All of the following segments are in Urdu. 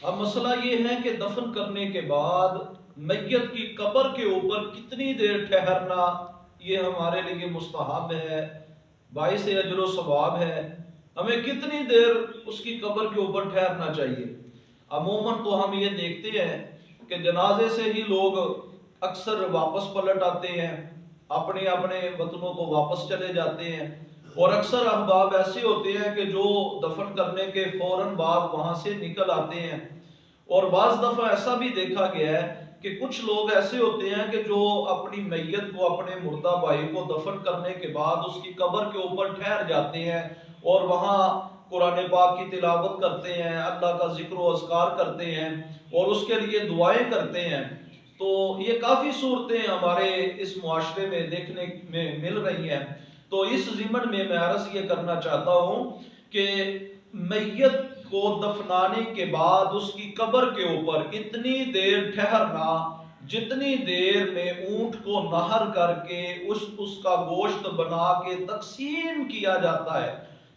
اب مسئلہ یہ ہے کہ دفن کرنے کے بعد میت کی قبر کے اوپر کتنی دیر ٹھہرنا یہ ہمارے لیے مستحب ہے، باعث اجر و ثواب ہے۔ ہمیں کتنی دیر اس کی قبر کے اوپر ٹھہرنا چاہیے؟ عموماً تو ہم یہ دیکھتے ہیں کہ جنازے سے ہی لوگ اکثر واپس پلٹ آتے ہیں، اپنے اپنے وطنوں کو واپس چلے جاتے ہیں، اور اکثر احباب ایسے ہوتے ہیں کہ جو دفن کرنے کے فوراً بعد وہاں سے نکل آتے ہیں۔ اور بعض دفعہ ایسا بھی دیکھا گیا ہے کہ کچھ لوگ ایسے ہوتے ہیں کہ جو اپنی میت کو، اپنے مردہ بھائی کو دفن کرنے کے بعد اس کی قبر کے اوپر ٹھہر جاتے ہیں اور وہاں قرآن پاک کی تلاوت کرتے ہیں، اللہ کا ذکر و اذکار کرتے ہیں اور اس کے لیے دعائیں کرتے ہیں۔ تو یہ کافی صورتیں ہمارے اس معاشرے میں دیکھنے میں مل رہی ہیں۔ تو اس ضمن میں عرض یہ کرنا چاہتا ہوں کہ میت کو دفنانے کے بعد اس کی قبر کے اوپر اتنی دیر ٹھہرنا جتنی دیر میں اونٹ کو نہر کر کے اس کا گوشت بنا کے تقسیم کیا جاتا ہے،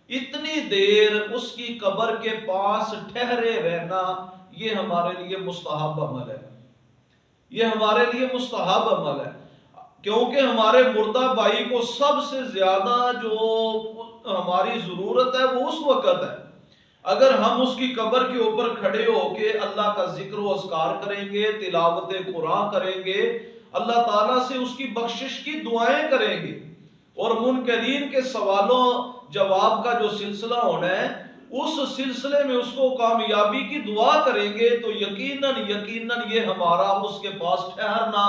اتنی دیر اس کی قبر کے پاس ٹھہرے رہنا یہ ہمارے لیے مستحب عمل ہے، یہ ہمارے لیے مستحب عمل ہے، کیونکہ ہمارے مردہ بھائی کو سب سے زیادہ جو ہماری ضرورت ہے وہ اس وقت ہے۔ اگر ہم اس کی قبر کے اوپر کھڑے ہو کے اللہ کا ذکر و اذکار کریں گے، تلاوت قرآن کریں گے، اللہ تعالیٰ سے اس کی بخشش کی دعائیں کریں گے، اور منکرین کے سوالوں جواب کا جو سلسلہ ہونا ہے اس سلسلے میں اس کو کامیابی کی دعا کریں گے، تو یقیناً یہ ہمارا اس کے پاس ٹھہرنا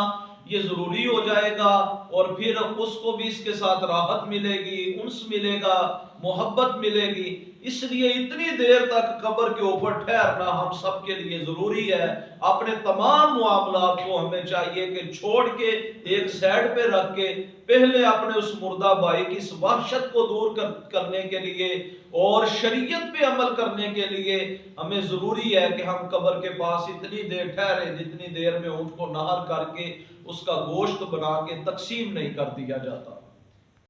یہ ضروری ہو جائے گا، اور پھر اس کو بھی اس کے ساتھ راحت ملے گی، انس ملے گا، محبت ملے گی۔ اس لیے اتنی دیر تک قبر کے اوپر ٹھہرنا ہم سب کے لیے ضروری ہے۔ اپنے تمام معاملات کو ہمیں چاہیے کہ چھوڑ کے ایک سائڈ پہ رکھ کے پہلے اپنے اس مردہ بھائی کی اس وحشت کو دور کرنے کے لیے اور شریعت پہ عمل کرنے کے لیے ہمیں ضروری ہے کہ ہم قبر کے پاس اتنی دیر ٹھہرے جتنی دیر میں اونٹ کو نہر کر کے اس کا گوشت بنا کے تقسیم نہیں کر دیا جاتا۔